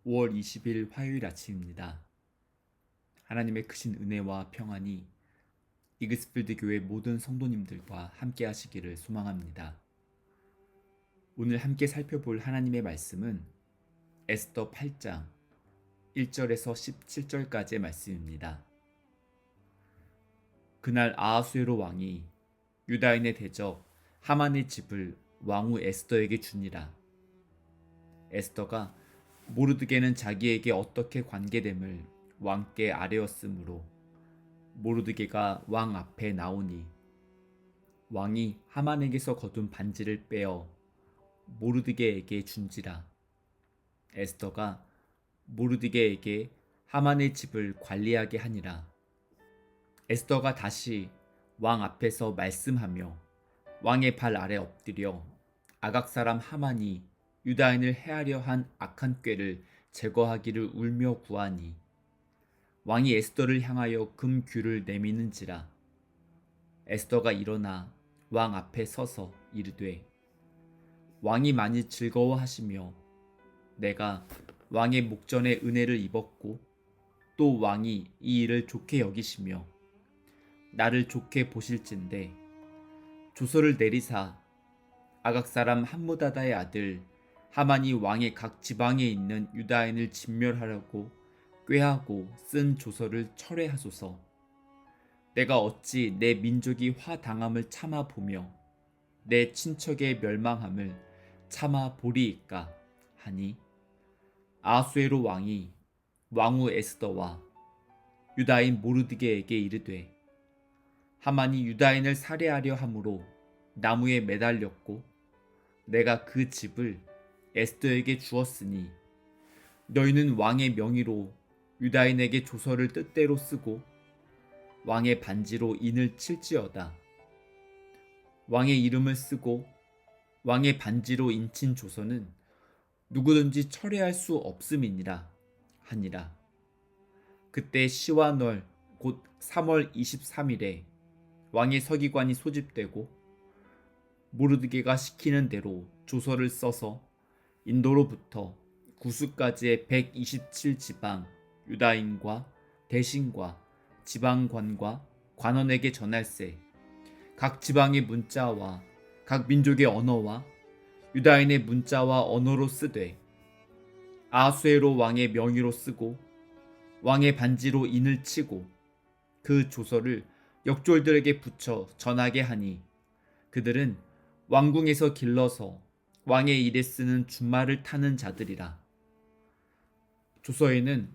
5월 20일 화요일 아침입니다. 하나님의 크신 은혜와 평안이 이그스필드 교회 모든 성도님들과 함께 하시기를 소망합니다. 오늘 함께 살펴볼 하나님의 말씀은 에스더 8장 1절에서 17절까지의 말씀입니다. 그날 아하수에로 왕이 유다인의 대적 하만의 집을 왕후 에스더에게 주니라. 에스더가 모르드게는 자기에게 어떻게 관계됨을 왕께 아뢰었으므로 모르드게가 왕 앞에 나오니 왕이 하만에게서 거둔 반지를 빼어 모르드게에게 준지라. 에스더가 모르드게에게 하만의 집을 관리하게 하니라. 에스더가 다시 왕 앞에서 말씀하며 왕의 발 아래 엎드려 아각 사람 하만이 유다인을 해하려 한 악한 꾀를 제거하기를 울며 구하니 왕이 에스더를 향하여 금규를 내미는지라. 에스더가 일어나 왕 앞에 서서 이르되 왕이 많이 즐거워하시며 내가 왕의 목전에 은혜를 입었고 또 왕이 이 일을 좋게 여기시며 나를 좋게 보실진대 조서를 내리사 아각 사람 함무다다의 아들 하만이 왕의 각 지방에 있는 유다인을 진멸하려고 꾀하고 쓴 조서를 철회하소서. 내가 어찌 내 민족이 화당함을 참아 보며 내 친척의 멸망함을 참아 보리이까 하니 아수에로 왕이 왕후 에스더와 유다인 모르드게에게 이르되 하만이 유다인을 살해하려 함으로 나무에 매달렸고 내가 그 집을 에스더에게 주었으니 너희는 왕의 명의로 유다인에게 조서를 뜻대로 쓰고 왕의 반지로 인을 칠지어다. 왕의 이름을 쓰고 왕의 반지로 인친 조서는 누구든지 철회할 수 없음이니라 하니라. 그때 시와널 곧 3월 23일에 왕의 서기관이 소집되고 모르드게가 시키는 대로 조서를 써서 인도로부터 구스까지의 127지방 유다인과 대신과 지방관과 관원에게 전할세. 각 지방의 문자와 각 민족의 언어와 유다인의 문자와 언어로 쓰되 아수에로 왕의 명의로 쓰고 왕의 반지로 인을 치고 그 조서를 역졸들에게 붙여 전하게 하니 그들은 왕궁에서 길러서 왕의 일에 쓰는 준말을 타는 자들이라. 조서에는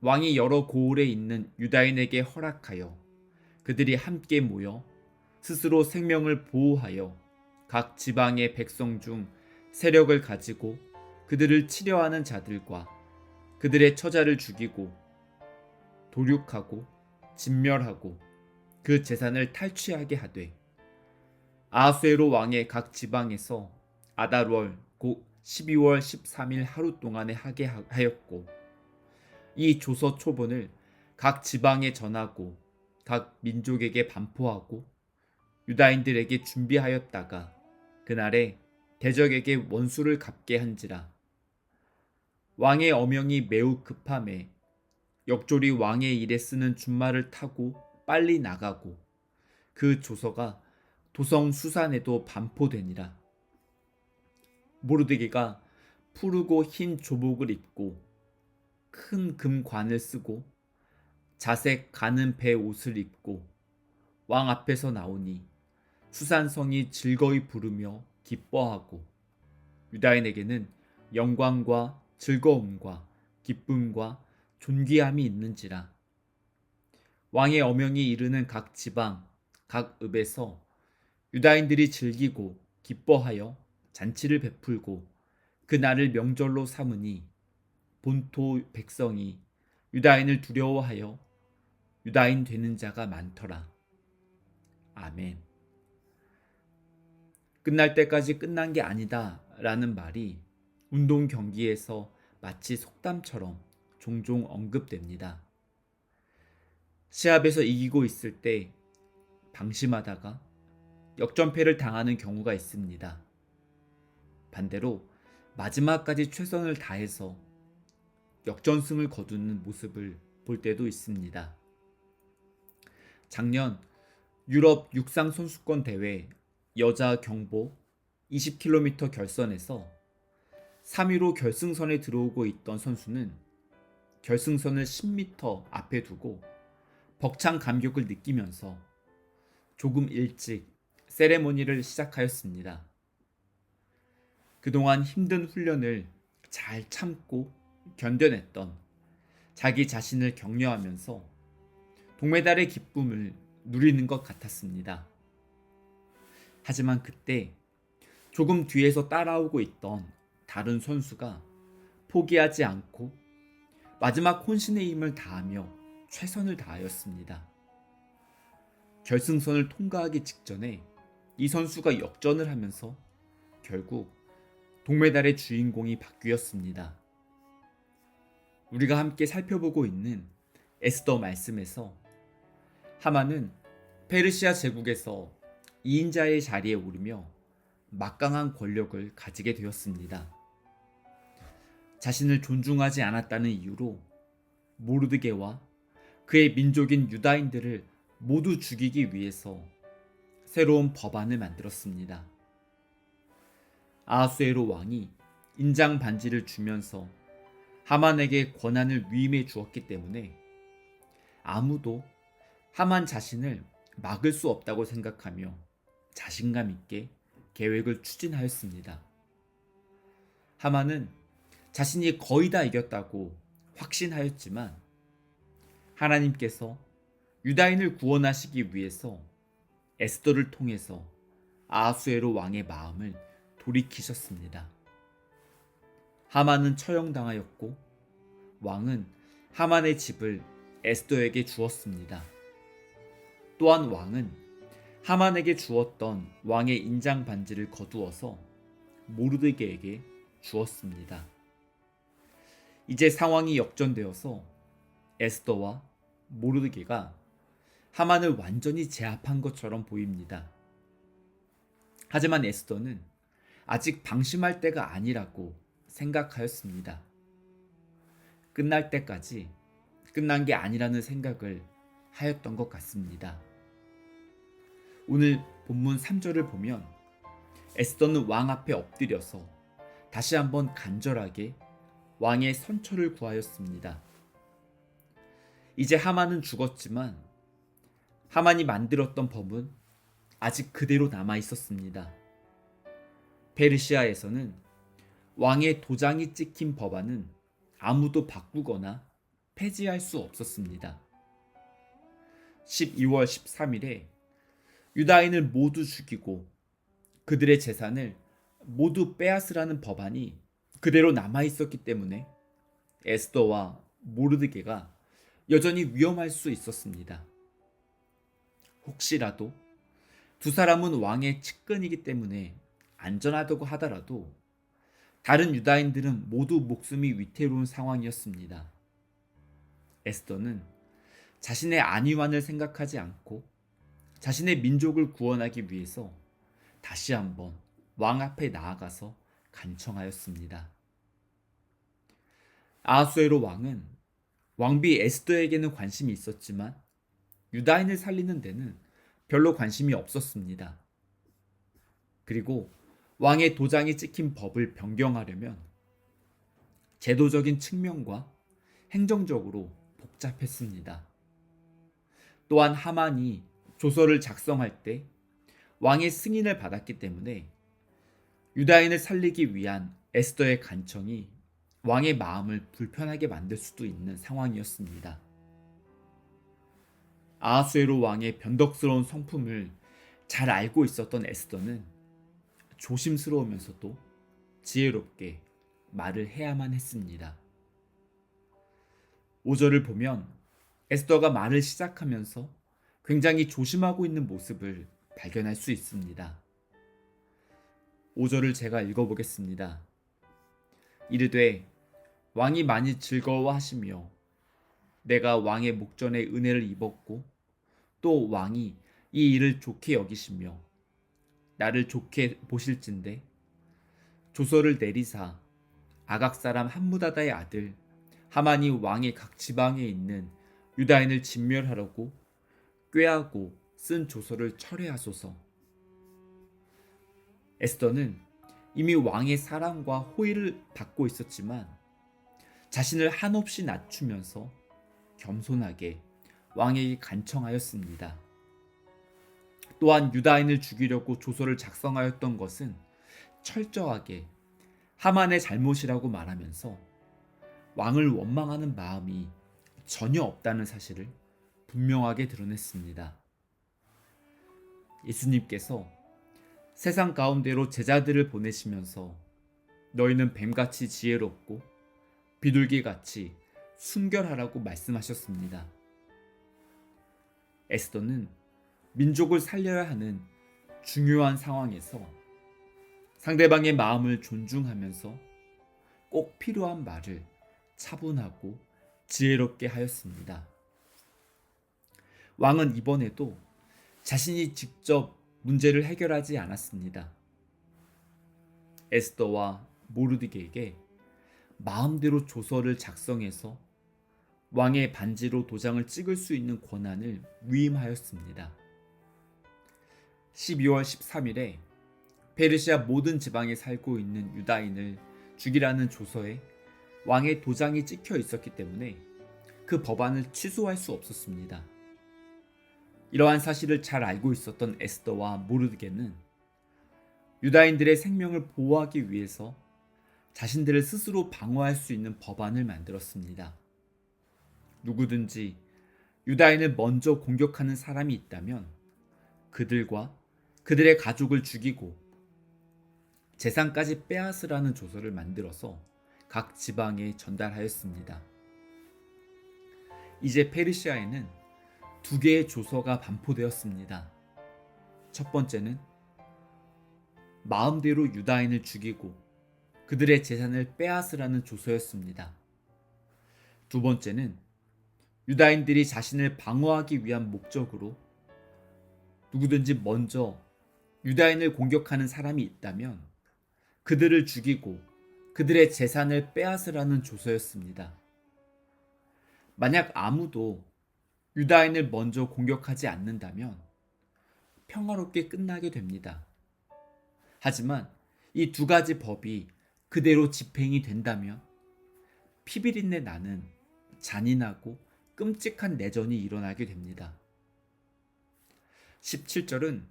왕이 여러 고을에 있는 유다인에게 허락하여 그들이 함께 모여 스스로 생명을 보호하여 각 지방의 백성 중 세력을 가지고 그들을 치려하는 자들과 그들의 처자를 죽이고 도륙하고 진멸하고 그 재산을 탈취하게 하되 아수에로 왕의 각 지방에서 아달월 곧 12월 13일 하루 동안에 하게 하였고 이 조서 초본을 각 지방에 전하고 각 민족에게 반포하고 유다인들에게 준비하였다가 그날에 대적에게 원수를 갚게 한지라. 왕의 어명이 매우 급함에 역졸이 왕의 일에 쓰는 준말을 타고 빨리 나가고 그 조서가 도성 수산에도 반포되니라. 모르드게가 푸르고 흰 조복을 입고 큰 금관을 쓰고 자색 가는 배 옷을 입고 왕 앞에서 나오니 수산성이 즐거이 부르며 기뻐하고 유다인에게는 영광과 즐거움과 기쁨과 존귀함이 있는지라. 왕의 어명이 이르는 각 지방 각 읍에서 유다인들이 즐기고 기뻐하여 잔치를 베풀고 그 날을 명절로 삼으니 본토 백성이 유다인을 두려워하여 유다인 되는 자가 많더라. 아멘. 끝날 때까지 끝난 게 아니다 라는 말이 운동 경기에서 마치 속담처럼 종종 언급됩니다. 시합에서 이기고 있을 때 방심하다가 역전패를 당하는 경우가 있습니다. 반대로 마지막까지 최선을 다해서 역전승을 거두는 모습을 볼 때도 있습니다. 작년 유럽 육상 선수권 대회 여자 경보 20km 결선에서 3위로 결승선에 들어오고 있던 선수는 결승선을 10m 앞에 두고 벅찬 감격을 느끼면서 조금 일찍 세레모니를 시작하였습니다. 그동안 힘든 훈련을 잘 참고 견뎌냈던 자기 자신을 격려하면서 동메달의 기쁨을 누리는 것 같았습니다. 하지만 그때 조금 뒤에서 따라오고 있던 다른 선수가 포기하지 않고 마지막 혼신의 힘을 다하며 최선을 다하였습니다. 결승선을 통과하기 직전에 이 선수가 역전을 하면서 결국 동메달의 주인공이 바뀌었습니다. 우리가 함께 살펴보고 있는 에스더 말씀에서 하만은 페르시아 제국에서 2인자의 자리에 오르며 막강한 권력을 가지게 되었습니다. 자신을 존중하지 않았다는 이유로 모르드게와 그의 민족인 유다인들을 모두 죽이기 위해서 새로운 법안을 만들었습니다. 아하수에로 왕이 인장 반지를 주면서 하만에게 권한을 위임해 주었기 때문에 아무도 하만 자신을 막을 수 없다고 생각하며 자신감 있게 계획을 추진하였습니다. 하만은 자신이 거의 다 이겼다고 확신하였지만 하나님께서 유다인을 구원하시기 위해서 에스더를 통해서 아하수에로 왕의 마음을 돌이키셨습니다. 하만은 처형당하였고 왕은 하만의 집을 에스더에게 주었습니다. 또한 왕은 하만에게 주었던 왕의 인장 반지를 거두어서 모르드게에게 주었습니다. 이제 상황이 역전되어서 에스더와 모르드게가 하만을 완전히 제압한 것처럼 보입니다. 하지만 에스더는 아직 방심할 때가 아니라고 생각하였습니다. 끝날 때까지 끝난 게 아니라는 생각을 하였던 것 같습니다. 오늘 본문 3절을 보면 에스더는 왕 앞에 엎드려서 다시 한번 간절하게 왕의 선처를 구하였습니다. 이제 하만은 죽었지만 하만이 만들었던 법은 아직 그대로 남아 있었습니다. 페르시아에서는 왕의 도장이 찍힌 법안은 아무도 바꾸거나 폐지할 수 없었습니다. 12월 13일에 유다인을 모두 죽이고 그들의 재산을 모두 빼앗으라는 법안이 그대로 남아 있었기 때문에 에스더와 모르드게가 여전히 위험할 수 있었습니다. 혹시라도 두 사람은 왕의 측근이기 때문에 안전하다고 하더라도 다른 유다인들은 모두 목숨이 위태로운 상황이었습니다. 에스더는 자신의 안위만을 생각하지 않고 자신의 민족을 구원하기 위해서 다시 한번 왕 앞에 나아가서 간청하였습니다. 아하수에로 왕은 왕비 에스더에게는 관심이 있었지만 유다인을 살리는 데는 별로 관심이 없었습니다. 그리고 왕의 도장이 찍힌 법을 변경하려면 제도적인 측면과 행정적으로 복잡했습니다. 또한 하만이 조서를 작성할 때 왕의 승인을 받았기 때문에 유다인을 살리기 위한 에스더의 간청이 왕의 마음을 불편하게 만들 수도 있는 상황이었습니다. 아하수에로 왕의 변덕스러운 성품을 잘 알고 있었던 에스더는 조심스러우면서도 지혜롭게 말을 해야만 했습니다. 5절을 보면 에스더가 말을 시작하면서 굉장히 조심하고 있는 모습을 발견할 수 있습니다. 5절을 제가 읽어보겠습니다. 이르되 왕이 많이 즐거워하시며 내가 왕의 목전에 은혜를 입었고 또 왕이 이 일을 좋게 여기시며 나를 좋게 보실진대 조서를 내리사 아각 사람 함무다다의 아들 하만이 왕의 각 지방에 있는 유다인을 진멸하려고 꾀하고 쓴 조서를 철회하소서. 에스더는 이미 왕의 사랑과 호의를 받고 있었지만 자신을 한없이 낮추면서 겸손하게 왕에게 간청하였습니다. 또한 유다인을 죽이려고 조서를 작성하였던 것은 철저하게 하만의 잘못이라고 말하면서 왕을 원망하는 마음이 전혀 없다는 사실을 분명하게 드러냈습니다. 예수님께서 세상 가운데로 제자들을 보내시면서 너희는 뱀같이 지혜롭고 비둘기같이 순결하라고 말씀하셨습니다. 에스더는 민족을 살려야 하는 중요한 상황에서 상대방의 마음을 존중하면서 꼭 필요한 말을 차분하고 지혜롭게 하였습니다. 왕은 이번에도 자신이 직접 문제를 해결하지 않았습니다. 에스더와 모르드게에게 마음대로 조서를 작성해서 왕의 반지로 도장을 찍을 수 있는 권한을 위임하였습니다. 12월 13일에 페르시아 모든 지방에 살고 있는 유다인을 죽이라는 조서에 왕의 도장이 찍혀 있었기 때문에 그 법안을 취소할 수 없었습니다. 이러한 사실을 잘 알고 있었던 에스더와 모르드게는 유다인들의 생명을 보호하기 위해서 자신들을 스스로 방어할 수 있는 법안을 만들었습니다. 누구든지 유다인을 먼저 공격하는 사람이 있다면 그들과 그들의 가족을 죽이고 재산까지 빼앗으라는 조서를 만들어서 각 지방에 전달하였습니다. 이제 페르시아에는 두 개의 조서가 반포되었습니다. 첫 번째는 마음대로 유다인을 죽이고 그들의 재산을 빼앗으라는 조서였습니다. 두 번째는 유다인들이 자신을 방어하기 위한 목적으로 누구든지 먼저 유다인을 공격하는 사람이 있다면 그들을 죽이고 그들의 재산을 빼앗으라는 조서였습니다. 만약 아무도 유다인을 먼저 공격하지 않는다면 평화롭게 끝나게 됩니다. 하지만 이 두 가지 법이 그대로 집행이 된다면 피비린내 나는 잔인하고 끔찍한 내전이 일어나게 됩니다. 17절은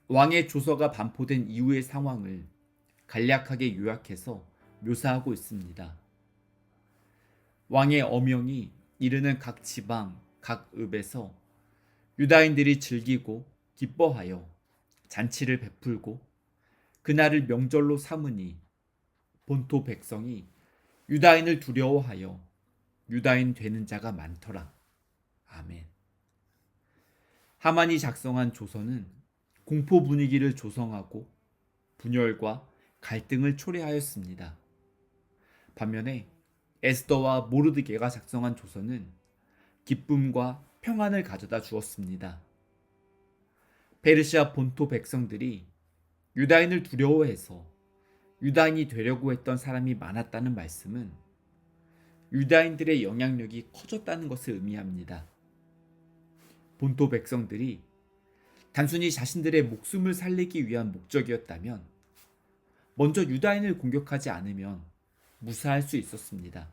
왕의 조서가 반포된 이후의 상황을 간략하게 요약해서 묘사하고 있습니다. 왕의 어명이 이르는 각 지방, 각 읍에서 유다인들이 즐기고 기뻐하여 잔치를 베풀고 그날을 명절로 삼으니 본토 백성이 유다인을 두려워하여 유다인 되는 자가 많더라. 아멘. 하만이 작성한 조서는 공포 분위기를 조성하고 분열과 갈등을 초래하였습니다. 반면에 에스더와 모르드게가 작성한 조서는 기쁨과 평안을 가져다 주었습니다. 페르시아 본토 백성들이 유다인을 두려워해서 유다인이 되려고 했던 사람이 많았다는 말씀은 유다인들의 영향력이 커졌다는 것을 의미합니다. 본토 백성들이 단순히 자신들의 목숨을 살리기 위한 목적이었다면 먼저 유다인을 공격하지 않으면 무사할 수 있었습니다.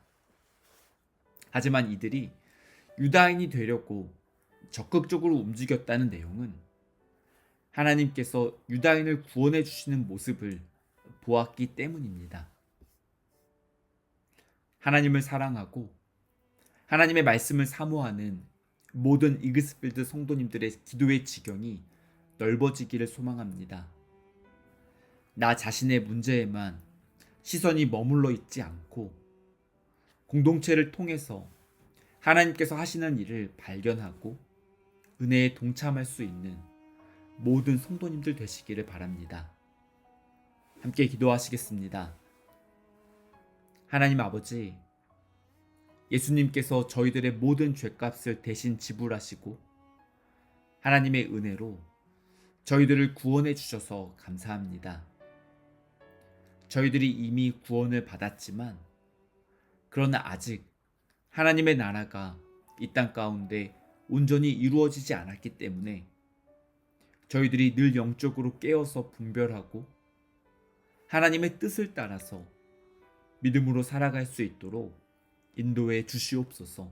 하지만 이들이 유다인이 되려고 적극적으로 움직였다는 내용은 하나님께서 유다인을 구원해 주시는 모습을 보았기 때문입니다. 하나님을 사랑하고 하나님의 말씀을 사모하는 모든 이그스필드 성도님들의 기도의 지경이 넓어지기를 소망합니다. 나 자신의 문제에만 시선이 머물러 있지 않고 공동체를 통해서 하나님께서 하시는 일을 발견하고 은혜에 동참할 수 있는 모든 성도님들 되시기를 바랍니다. 함께 기도하시겠습니다. 하나님 아버지, 예수님께서 저희들의 모든 죄값을 대신 지불하시고 하나님의 은혜로 저희들을 구원해 주셔서 감사합니다. 저희들이 이미 구원을 받았지만 그러나 아직 하나님의 나라가 이 땅 가운데 온전히 이루어지지 않았기 때문에 저희들이 늘 영적으로 깨어서 분별하고 하나님의 뜻을 따라서 믿음으로 살아갈 수 있도록 인도해 주시옵소서.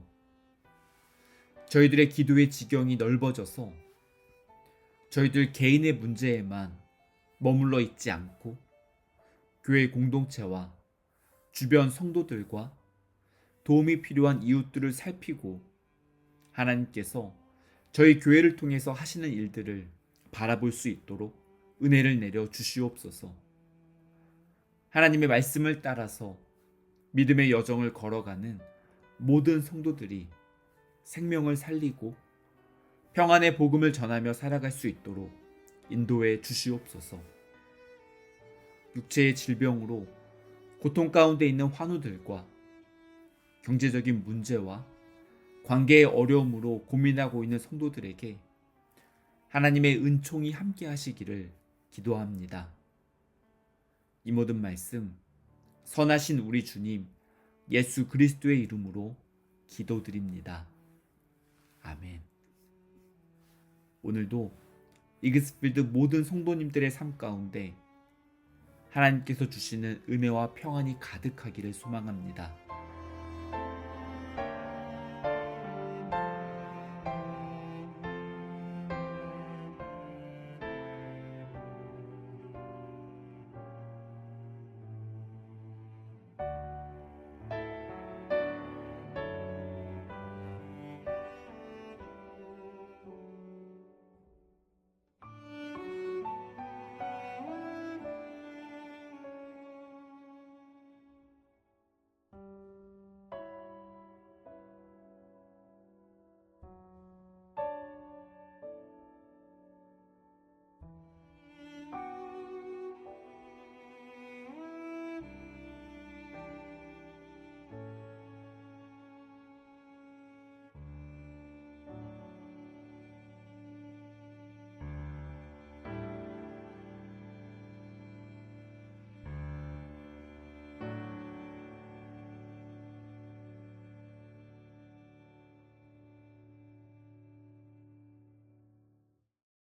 저희들의 기도의 지경이 넓어져서 저희들 개인의 문제에만 머물러 있지 않고 교회 공동체와 주변 성도들과 도움이 필요한 이웃들을 살피고 하나님께서 저희 교회를 통해서 하시는 일들을 바라볼 수 있도록 은혜를 내려 주시옵소서. 하나님의 말씀을 따라서 믿음의 여정을 걸어가는 모든 성도들이 생명을 살리고 평안의 복음을 전하며 살아갈 수 있도록 인도해 주시옵소서. 육체의 질병으로 고통 가운데 있는 환우들과 경제적인 문제와 관계의 어려움으로 고민하고 있는 성도들에게 하나님의 은총이 함께 하시기를 기도합니다. 이 모든 말씀 선하신 우리 주님 예수 그리스도의 이름으로 기도드립니다. 아멘. 오늘도 이그스필드 모든 성도님들의 삶 가운데 하나님께서 주시는 은혜와 평안이 가득하기를 소망합니다.